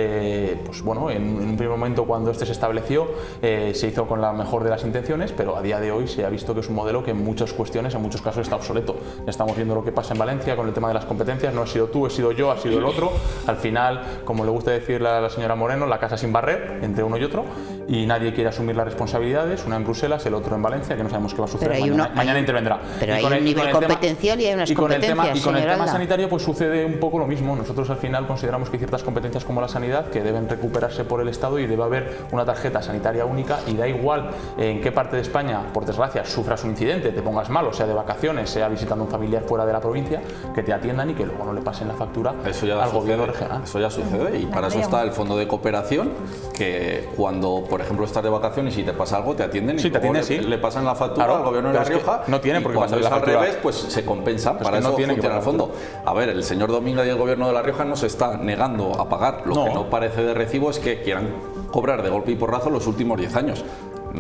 pues bueno, en un primer momento cuando se estableció, se hizo con la mejor de las intenciones, pero a día de hoy se ha visto que es un modelo que en muchas cuestiones, en muchos casos, está obsoleto. Estamos viendo lo que pasa en Valencia con el tema de las competencias, no has sido tú, he sido yo, ha sido el otro. Al final, como le gusta decirle a la señora Moreno, la casa sin barrer entre uno y otro, y nadie quiere asumir las responsabilidades, una en Bruselas, el otro en Valencia, que no sabemos qué va a suceder, mañana intervendrá. Pero hay un nivel competencial y hay unas competencias. Y con el tema sanitario pues sucede un poco lo mismo. Nosotros al final consideramos que hay ciertas competencias como la sanidad que deben recuperarse por el Estado y debe haber una tarjeta sanitaria única, y da igual en qué parte de España, por desgracia, sufras un incidente, te pongas malo, sea de vacaciones, sea visitando a un familiar fuera de la provincia, que te atiendan y que luego no le pasen la factura al gobierno regional. Eso ya sucede, y para eso está el fondo de cooperación, que cuando, por ejemplo, estás de vacaciones y te pasa algo, te atienden y le pasan la factura al gobierno de La Rioja. No tienen, porque cuando es al revés, pues se compensa. Para eso funciona el fondo. A ver, el señor Domínguez y el gobierno de La Rioja no se está negando a pagar. Lo que no parece de recibo es que quieran cobrar de golpe y porrazo los últimos 10 años.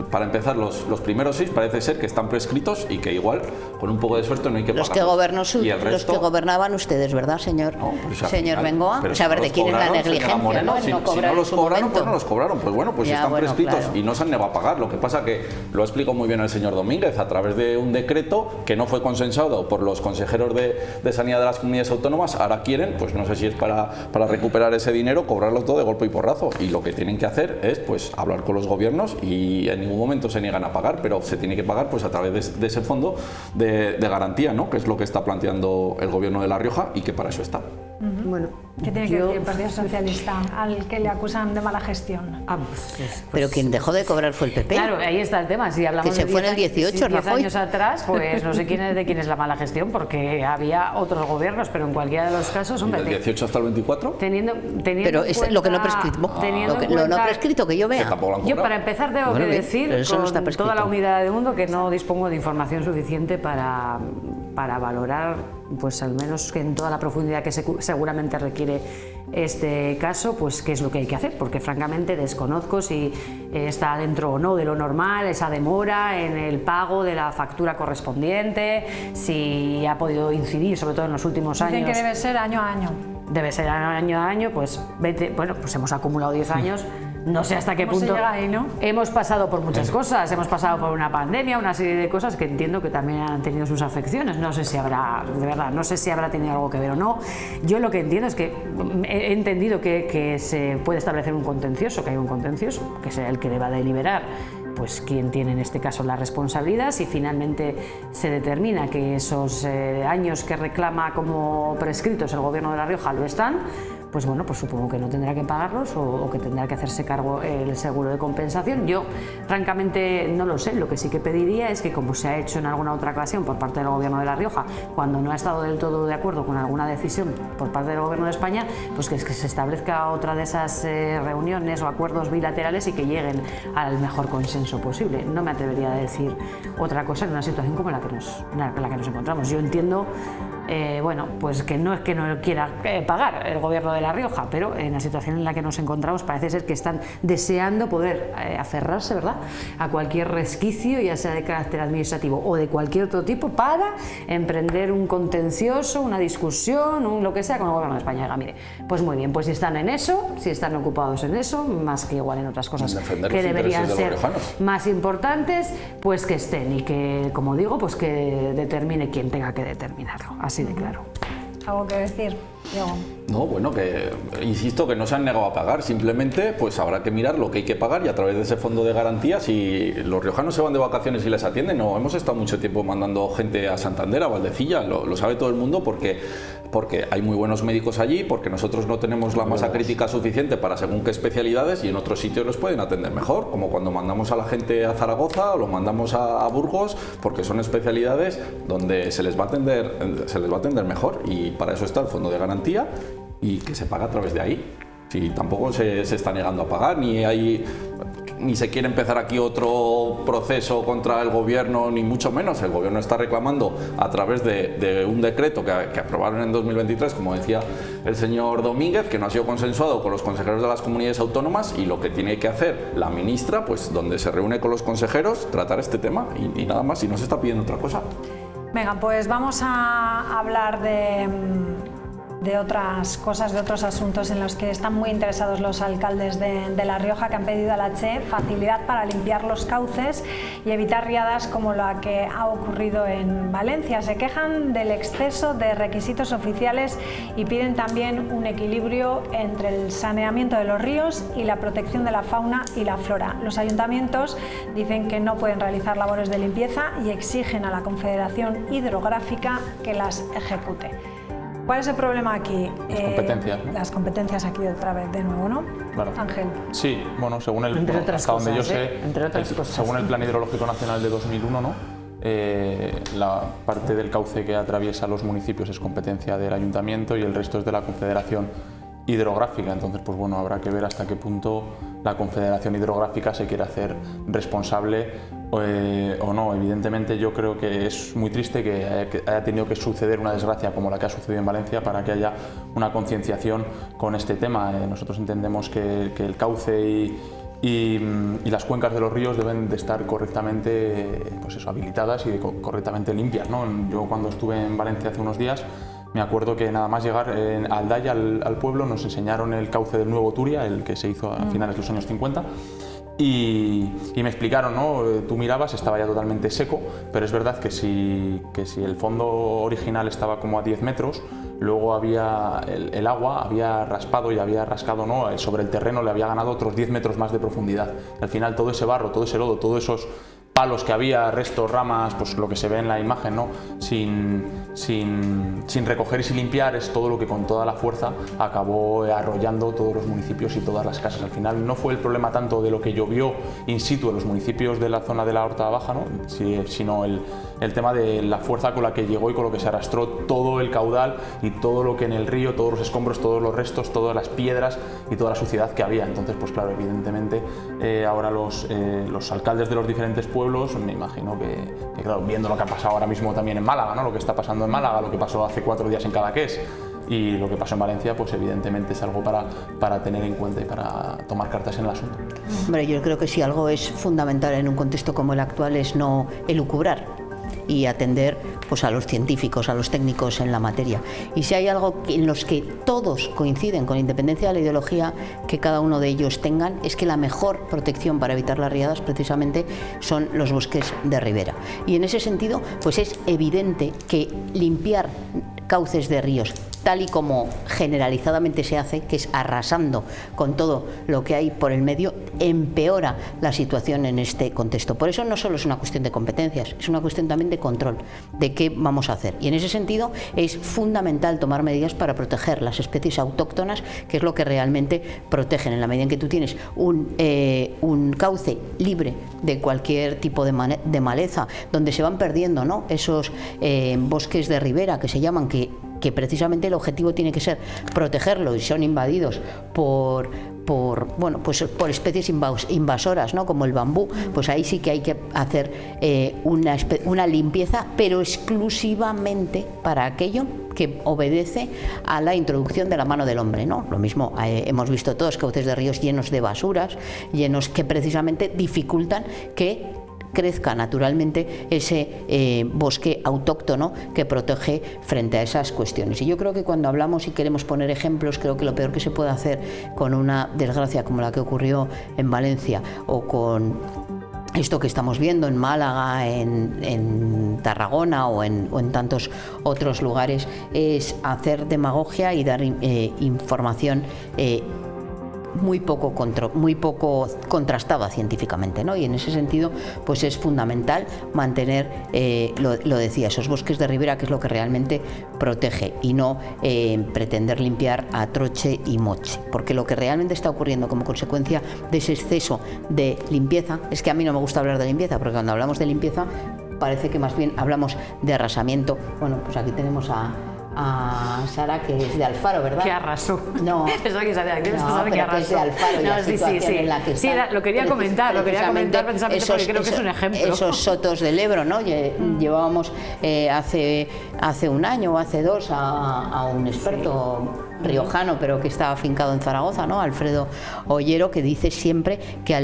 Para empezar, los primeros 6 parece ser que están prescritos y que igual, con un poco de suerte, no hay que pagar. Los que gobernaban ustedes, ¿verdad, señor? No, pues señor Bengoa. O sea, a ver, ¿de quién es la negligencia? ¿No? Si no los cobraron, pues no los cobraron. Pues bueno, pues están prescritos y no se han negado a pagar. Lo que pasa que lo explicó muy bien el señor Domínguez a través de un decreto que no fue consensuado por los consejeros de Sanidad de las comunidades autónomas. Ahora quieren, pues no sé si es para recuperar ese dinero, cobrarlo todo de golpe y porrazo. Y lo que tienen que hacer es pues hablar con los gobiernos, y en ningún momento se niegan a pagar, pero se tiene que pagar pues a través de ese fondo de garantía, ¿no? Que es lo que está planteando el gobierno de La Rioja y que para eso está. Bueno, ¿qué tiene que decir el Partido Socialista al que le acusan de mala gestión? Pero quien dejó de cobrar fue el PP. Claro, ahí está el tema. Si hablamos que se fue en el 18, 10 años atrás, pues no sé de quién es la mala gestión, porque había otros gobiernos, pero en cualquiera de los casos, hombre, ¿del 18 hasta el 24? Teniendo pero es lo que no prescrito, lo no prescrito que yo vea. Yo, para empezar, tengo que decir con toda la humildad del mundo que no dispongo de información suficiente para valorar, pues al menos que en toda la profundidad que seguramente requiere este caso, pues qué es lo que hay que hacer, porque francamente desconozco si está dentro o no de lo normal esa demora en el pago de la factura correspondiente, si ha podido incidir, sobre todo en los últimos años. Dicen que debe ser año a año. Debe ser año a año, pues bueno, pues hemos acumulado 10 años. No sé hasta qué punto. Se llega ahí, ¿no? Hemos pasado por muchas cosas, hemos pasado por una pandemia, una serie de cosas que entiendo que también han tenido sus afecciones. No sé si habrá, de verdad, no sé si habrá tenido algo que ver o no. Yo lo que entiendo es que he entendido que se puede establecer un contencioso, que hay un contencioso, que sea el que deba deliberar pues quién tiene en este caso la responsabilidad. Si finalmente se determina que esos años que reclama como prescritos el gobierno de La Rioja lo están, pues bueno, pues supongo que no tendrá que pagarlos o que tendrá que hacerse cargo el seguro de compensación. Yo, francamente, no lo sé. Lo que sí que pediría es que, como se ha hecho en alguna otra ocasión por parte del gobierno de La Rioja, cuando no ha estado del todo de acuerdo con alguna decisión por parte del gobierno de España, pues que se establezca otra de esas reuniones o acuerdos bilaterales y que lleguen al mejor consenso posible. No me atrevería a decir otra cosa en una situación como la que nos encontramos. Yo entiendo, bueno, pues que no es que no quiera pagar el gobierno de La Rioja, pero en la situación en la que nos encontramos parece ser que están deseando poder aferrarse, ¿verdad?, a cualquier resquicio, ya sea de carácter administrativo o de cualquier otro tipo, para emprender un contencioso, una discusión, lo que sea, con el gobierno de España. Mire, pues muy bien, pues si están en eso, si están ocupados en eso, más que igual en otras cosas que deberían ser más importantes, pues que estén, y que, como digo, pues que determine quien tenga que determinarlo, así de claro. ¿Algo que decir, Diego? No, bueno, que insisto que no se han negado a pagar, simplemente pues habrá que mirar lo que hay que pagar, y a través de ese fondo de garantía, si los riojanos se van de vacaciones y les atienden, no hemos estado mucho tiempo mandando gente a Santander, a Valdecilla, lo sabe todo el mundo, porque hay muy buenos médicos allí, porque nosotros no tenemos la masa crítica suficiente para según qué especialidades, y en otros sitios los pueden atender mejor, como cuando mandamos a la gente a Zaragoza o lo mandamos a Burgos, porque son especialidades donde se les va a atender mejor, y para eso está el fondo de garantía, y que se paga a través de ahí. Si tampoco se está negando a pagar, ni hay... ni se quiere empezar aquí otro proceso contra el gobierno, ni mucho menos. El gobierno está reclamando a través de un decreto que aprobaron en 2023, como decía el señor Domínguez, que no ha sido consensuado con los consejeros de las comunidades autónomas, y lo que tiene que hacer la ministra, pues donde se reúne con los consejeros, tratar este tema y nada más, y no se está pidiendo otra cosa. Venga, pues vamos a hablar de otras cosas, de otros asuntos en los que están muy interesados los alcaldes de La Rioja, que han pedido a la Che facilidad para limpiar los cauces y evitar riadas como la que ha ocurrido en Valencia. Se quejan del exceso de requisitos oficiales y piden también un equilibrio entre el saneamiento de los ríos y la protección de la fauna y la flora. Los ayuntamientos dicen que no pueden realizar labores de limpieza y exigen a la Confederación Hidrográfica que las ejecute. ¿Cuál es el problema aquí? Las competencias, ¿no? Las competencias aquí otra vez, de nuevo, ¿no? Claro. Ángel. Sí, bueno, según el, hasta donde yo sé, según el Plan Hidrológico Nacional de 2001, ¿no? La parte del cauce que atraviesa los municipios es competencia del ayuntamiento y el resto es de la Confederación Hidrográfica. Entonces, pues bueno, habrá que ver hasta qué punto la Confederación Hidrográfica se quiere hacer responsable o no. Evidentemente yo creo que es muy triste que haya tenido que suceder una desgracia como la que ha sucedido en Valencia para que haya una concienciación con este tema. Nosotros entendemos que el cauce y las cuencas de los ríos deben de estar correctamente pues eso, habilitadas y correctamente limpias, ¿no? Yo cuando estuve en Valencia hace unos días me acuerdo que nada más llegar a Aldaya, al pueblo, nos enseñaron el cauce del Nuevo Turia, el que se hizo a finales de los años 50, y me explicaron, ¿no? Tú mirabas, estaba ya totalmente seco, pero es verdad que si el fondo original estaba como a 10 metros, luego había el agua había raspado y había rascado, ¿no? Sobre el terreno le había ganado otros 10 metros más de profundidad. Y al final todo ese barro, todo ese lodo, todos esos palos que había, restos, ramas, pues lo que se ve en la imagen, ¿no? Sin recoger y sin limpiar, es todo lo que con toda la fuerza acabó arrollando todos los municipios y todas las casas. Al final no fue el problema tanto de lo que llovió in situ en los municipios de la zona de la Horta Baja, ¿no? Sino el tema de la fuerza con la que llegó y con lo que se arrastró todo el caudal y todo lo que en el río, todos los escombros, todos los restos, todas las piedras y toda la suciedad que había. Entonces, pues claro, evidentemente ahora los alcaldes de los diferentes pueblos, me imagino que claro, viendo lo que ha pasado ahora mismo también en Málaga, ¿no? Lo que está pasando en Málaga, lo que pasó hace 4 días en Cadaqués y lo que pasó en Valencia, pues evidentemente es algo para tener en cuenta y para tomar cartas en el asunto. Hombre, yo creo que si algo es fundamental en un contexto como el actual es no elucubrar y atender pues a los científicos, a los técnicos en la materia. Y si hay algo en los que todos coinciden, con independencia de la ideología que cada uno de ellos tengan, es que la mejor protección para evitar las riadas precisamente son los bosques de ribera. Y en ese sentido, pues es evidente que limpiar cauces de ríos, tal y como generalizadamente se hace, que es arrasando con todo lo que hay por el medio, empeora la situación en este contexto. Por eso no solo es una cuestión de competencias, es una cuestión también de control, de qué vamos a hacer. Y en ese sentido es fundamental tomar medidas para proteger las especies autóctonas, que es lo que realmente protegen. En la medida en que tú tienes un cauce libre de cualquier tipo de maleza, donde se van perdiendo, ¿no? Esos bosques de ribera que se llaman, que precisamente el objetivo tiene que ser protegerlo y son invadidos por especies invasoras, ¿no? Como el bambú, pues ahí sí que hay que hacer una limpieza, pero exclusivamente para aquello que obedece a la introducción de la mano del hombre, ¿no? Lo mismo hemos visto todos cauces de ríos llenos de basuras, llenos que precisamente dificultan que crezca naturalmente ese bosque autóctono que protege frente a esas cuestiones. Y yo creo que cuando hablamos y queremos poner ejemplos, creo que lo peor que se puede hacer con una desgracia como la que ocurrió en Valencia o con esto que estamos viendo en Málaga, en Tarragona o en tantos otros lugares, es hacer demagogia y dar información muy poco contrastada científicamente, ¿no? Y en ese sentido pues es fundamental mantener, lo decía, esos bosques de ribera, que es lo que realmente protege, y no pretender limpiar a troche y moche, porque lo que realmente está ocurriendo como consecuencia de ese exceso de limpieza, es que a mí no me gusta hablar de limpieza, porque cuando hablamos de limpieza parece que más bien hablamos de arrasamiento. Bueno, pues aquí tenemos a a Sara, que es de Alfaro, ¿verdad? Que arrasó. No, Pensaba que sabía, no, que pero que es de Alfaro y la situación en la que sí, está. lo quería comentar precisamente porque creo que es un ejemplo. Esos sotos del Ebro, ¿no? Llevábamos hace un año o hace dos a un experto riojano, pero que está afincado en Zaragoza, ¿no? Alfredo Ollero, que dice siempre que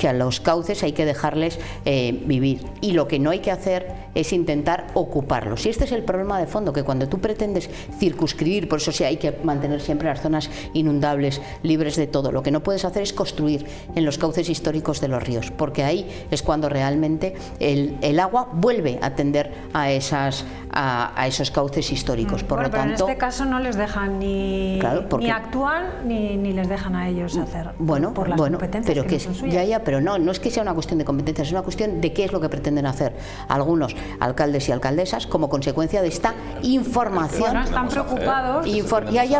a los cauces hay que dejarles vivir, y lo que no hay que hacer es intentar ocuparlos. Y este es el problema de fondo, que cuando tú pretendes circunscribir, por eso sí hay que mantener siempre las zonas inundables libres de todo, lo que no puedes hacer es construir en los cauces históricos de los ríos, porque ahí es cuando realmente el agua vuelve a tender a esos cauces históricos. Por lo pero tanto, en este caso no les dejan ni actúan ni les dejan a ellos hacer por las competencias pero que no son suyas. pero no es que sea una cuestión de competencias, es una cuestión de qué es lo que pretenden hacer algunos alcaldes y alcaldesas como consecuencia de esta información. Bueno, están preocupados.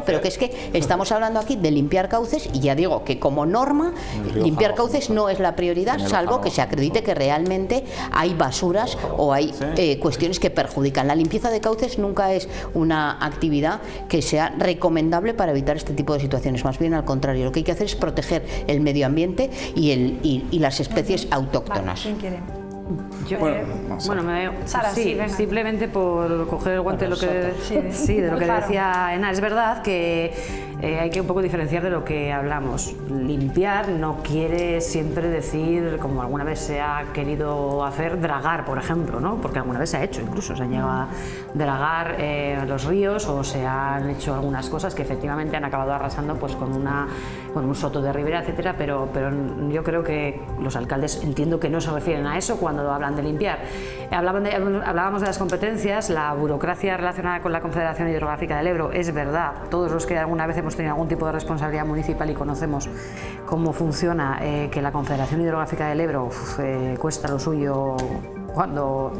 Pero que es que estamos hablando aquí de limpiar cauces, y ya digo que como norma limpiar cauces no es la prioridad, salvo que se acredite que realmente hay basuras o hay cuestiones que perjudican. La limpieza de cauces nunca es una actividad que sea recomendable para evitar este tipo de situaciones, más bien al contrario, lo que hay que hacer es proteger el medio ambiente y las especies autóctonas. ¿Quién quiere? Yo, Sara, simplemente por coger el guante de lo que decía Ena. Es verdad que hay que un poco diferenciar de lo que hablamos. Limpiar no quiere siempre decir, como alguna vez se ha querido hacer, dragar, por ejemplo, ¿no? Porque alguna vez se ha hecho, incluso se han llegado a dragar los ríos, o se han hecho algunas cosas que efectivamente han acabado arrasando pues con un soto de ribera, etcétera, pero yo creo que los alcaldes entiendo que no se refieren a eso cuando hablan de limpiar. Hablábamos de las competencias, la burocracia relacionada con la Confederación Hidrográfica del Ebro, es verdad, todos los que alguna vez hemos tenido algún tipo de responsabilidad municipal y conocemos cómo funciona, que la Confederación Hidrográfica del Ebro cuesta lo suyo cuando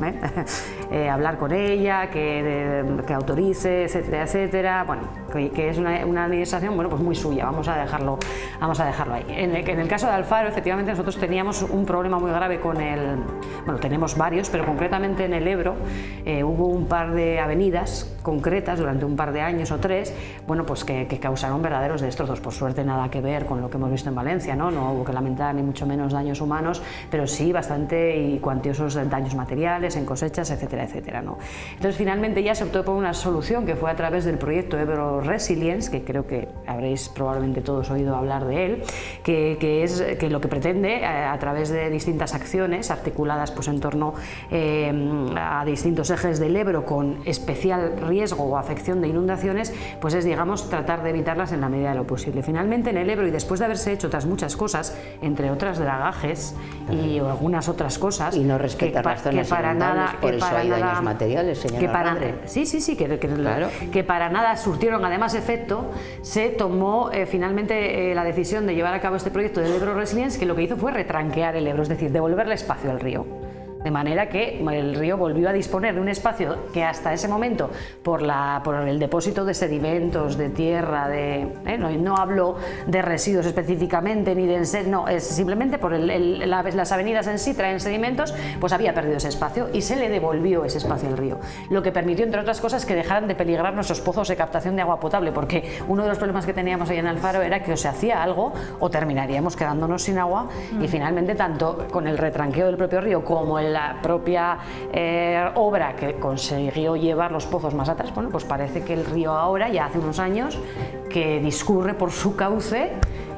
hablar con ella, que autorice, etcétera, etcétera. Bueno, que es una administración, bueno, pues muy suya. Vamos a dejarlo ahí. En el caso de Alfaro, efectivamente, nosotros teníamos un problema muy grave con tenemos varios, pero concretamente en el Ebro hubo un par de avenidas concretas durante un par de años o tres, bueno, pues que causaron verdaderos destrozos. Por suerte nada que ver con lo que hemos visto en Valencia, ¿no? No hubo que lamentar ni mucho menos daños humanos, pero sí bastante y cuantiosos daños materiales en cosechas, etcétera, etcétera, ¿no? Entonces finalmente ya se optó por una solución que fue a través del proyecto Ebro Resilience, que creo que habréis probablemente todos oído hablar de él, que lo que pretende, a través de distintas acciones articuladas pues en torno a distintos ejes del Ebro con especial riesgo o afección de inundaciones, pues es, digamos, tratar de evitarlas en la medida de lo posible. Finalmente en el Ebro, y después de haberse hecho otras muchas cosas, entre otras dragajes y algunas otras cosas, y no respetar las zonas inundables, por eso hay daños materiales, señora que para nada surtieron además efecto, se tomó finalmente la decisión de llevar a cabo este proyecto del Ebro Resilience, que lo que hizo fue retranquear el Ebro, es decir, devolverle espacio al río. De manera que el río volvió a disponer de un espacio que hasta ese momento, por el depósito de sedimentos, de tierra, no hablo de residuos específicamente, ni de no, es simplemente por las avenidas en sí traen sedimentos, pues había perdido ese espacio y se le devolvió ese espacio al río. Lo que permitió, entre otras cosas, que dejaran de peligrar nuestros pozos de captación de agua potable, porque uno de los problemas que teníamos ahí en Alfaro era que o se hacía algo o terminaríamos quedándonos sin agua, y finalmente, tanto con el retranqueo del propio río como la propia obra que consiguió llevar los pozos más atrás, bueno, pues parece que el río ahora, ya hace unos años, que discurre por su cauce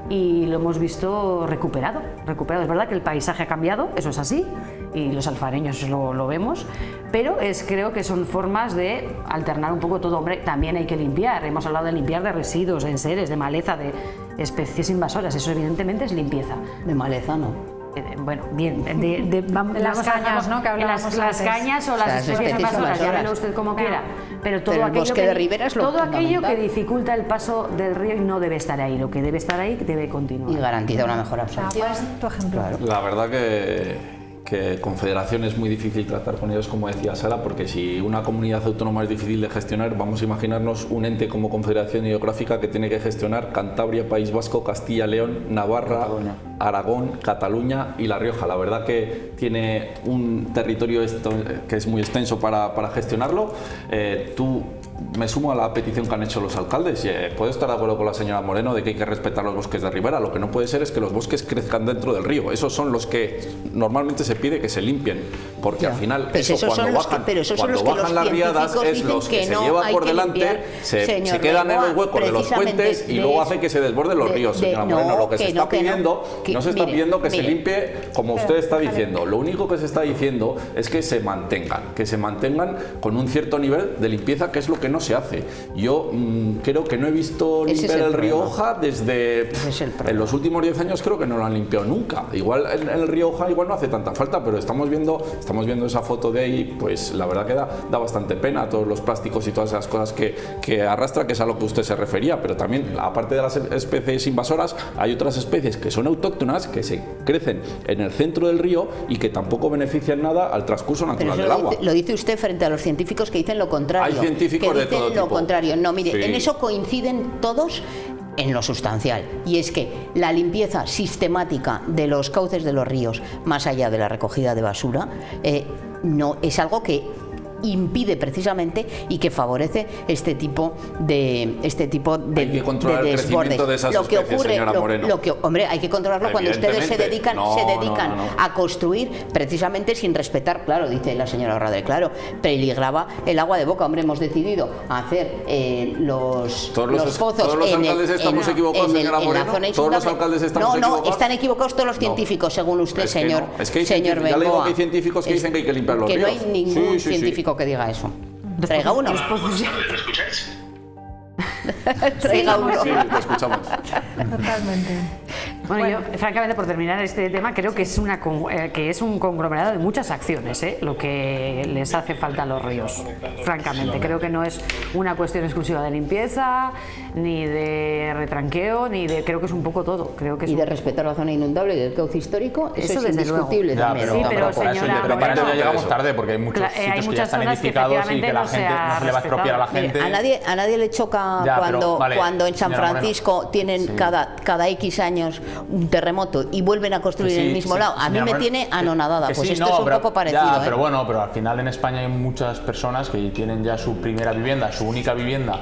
y lo hemos visto recuperado. Es verdad que el paisaje ha cambiado, eso es así, y los alfareños lo vemos, pero creo que son formas de alternar un poco todo. Hombre, también hay que limpiar, hemos hablado de limpiar de residuos, de enseres, de maleza, de especies invasoras, eso evidentemente es limpieza. De maleza no. Bueno, bien, de las cañas, ¿no? Que hablábamos las cañas o las especies invasoras, llámelo usted como quiera, pero todo aquello que dificulta el paso del río y no debe estar ahí. Lo que debe estar ahí debe continuar. Y garantiza una mejor absorción. Tu ejemplo. Claro. La verdad que Confederación es muy difícil tratar con ellos, como decía Sara, porque si una comunidad autónoma es difícil de gestionar, vamos a imaginarnos un ente como Confederación Hidrográfica que tiene que gestionar Cantabria, País Vasco, Castilla, León, Navarra, Aragón, Cataluña y La Rioja. La verdad que tiene un territorio que es muy extenso para gestionarlo. Tú me sumo a la petición que han hecho los alcaldes. Puedo estar de acuerdo con la señora Moreno de que hay que respetar los bosques de ribera. Lo que no puede ser es que los bosques crezcan dentro del río. Esos son los que normalmente se pide que se limpien, porque al final pues eso cuando bajan las riadas es los que se lleva por delante, se quedan en los huecos de los puentes y luego hace que se desborden los ríos, señora Moreno. Lo que se está pidiendo, no se está pidiendo que se limpie como usted está diciendo. Lo único que se está diciendo es que se mantengan con un cierto nivel de limpieza, que es lo que no se hace. Yo creo que no he visto limpiar el río Oja desde en los últimos 10 años, creo que no lo han limpiado nunca. Igual en el río Oja igual no hace tanta falta, pero estamos viendo esa foto de ahí, pues la verdad que da bastante pena todos los plásticos y todas esas cosas que arrastra, que es a lo que usted se refería. Pero también, aparte de las especies invasoras, hay otras especies que son autóctonas, que se crecen en el centro del río y que tampoco benefician nada al transcurso natural del agua. Lo dice usted frente a los científicos que dicen lo contrario. Hay científicos de todo tipo. Lo contrario. No, mire, en eso coinciden todos en lo sustancial, y es que la limpieza sistemática de los cauces de los ríos, más allá de la recogida de basura, no es algo que impide precisamente y que favorece este tipo de hay que controlar el crecimiento de esas especies, señora Moreno. Hombre, hay que controlarlo cuando ustedes se dedican a construir precisamente sin respetar, claro, dice la señora Radre, claro, peligraba el agua de boca. Hombre, hemos decidido hacer los pozos. ¿Todos los alcaldes estamos equivocados, señora Moreno? ¿Todos los alcaldes estamos equivocados? No, están equivocados todos los científicos, según usted, señor. Es que señor Bengoa, ya le digo que hay científicos que dicen que hay que limpiar los ríos. Que no hay ningún científico que diga eso. Traiga uno. ¿Me escucháis? Traiga uno. Sí, te escuchamos. Totalmente. Bueno, yo, francamente, por terminar este tema, creo que es un conglomerado de muchas acciones, lo que les hace falta a los ríos. Francamente, creo que no es una cuestión exclusiva de limpieza, ni de retranqueo, creo que es un poco todo. Y de respetar la zona inundable y el cauce histórico, eso es indiscutible también. Sí, pero señora, para eso ya llegamos tarde, porque hay muchos sitios que ya están edificados y que la gente no se le va a expropiar a la gente. A nadie le choca cuando en San Francisco tienen cada X años un terremoto y vuelven a construir en el mismo lado. A mí me tiene anonadada, pues esto es un poco parecido. Ya, pero bueno, pero al final en España hay muchas personas que tienen ya su primera vivienda, su única vivienda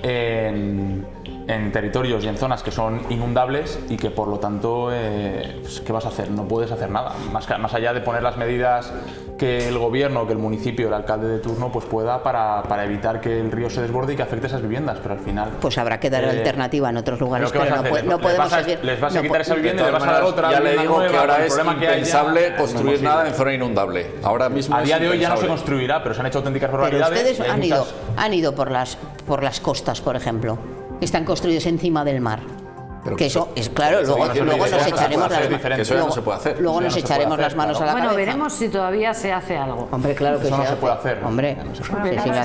en territorios y en zonas que son inundables y que por lo tanto, ¿qué vas a hacer? No puedes hacer nada, más allá de poner las medidas que el gobierno, que el municipio, el alcalde de turno pues pueda para evitar que el río se desborde y que afecte esas viviendas, pero al final... Pues habrá que dar alternativa en otros lugares, pero no podemos seguir... Les vas a quitar esa vivienda y les vas a dar otra. Ya le digo nueva, que ahora es impensable construir nada en zona inundable. Ahora mismo a día de hoy ya no se construirá, pero se han hecho auténticas barbaridades. Pero ustedes han ido por las costas, por ejemplo, que están construidos encima del mar. Pero que eso es claro, luego nos echaremos las manos a la cabeza. Bueno, veremos si todavía se hace algo. Hombre, claro que eso no se puede hacer. Hombre,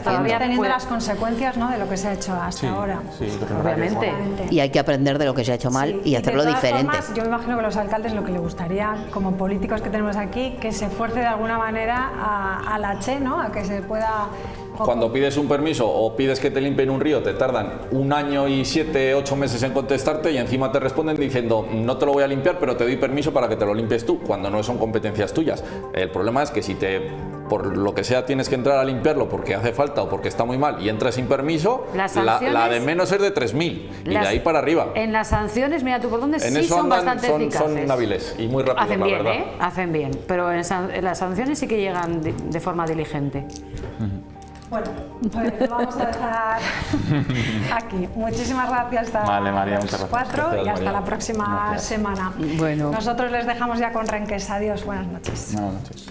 todavía teniendo las consecuencias, ¿no?, de lo que se ha hecho hasta ahora. Sí, obviamente. Y hay que aprender de lo que se ha hecho mal y hacerlo diferente. Formas, yo me imagino que los alcaldes lo que le gustaría, como políticos que tenemos aquí, que se esfuerce de alguna manera a la Che, ¿no?, a que se pueda... Cuando pides un permiso o pides que te limpien un río, te tardan 1 año y 7, 8 meses en contestarte y encima te responden diciendo no te lo voy a limpiar, pero te doy permiso para que te lo limpies tú, cuando no son competencias tuyas. El problema es que si por lo que sea tienes que entrar a limpiarlo porque hace falta o porque está muy mal y entras sin permiso, la de menos es de 3.000 y de ahí para arriba. En las sanciones, mira tú por dónde, sí son bastante eficaces. Son hábiles y muy rápidos, hacen bien, la verdad. Hacen bien, pero en las sanciones sí que llegan de forma diligente. Bueno, pues lo vamos a dejar aquí. Muchísimas gracias Vale, María, muchas gracias. 4 y hasta la próxima semana. Bueno. Nosotros les dejamos ya con Renques. Adiós, buenas noches. Buenas noches.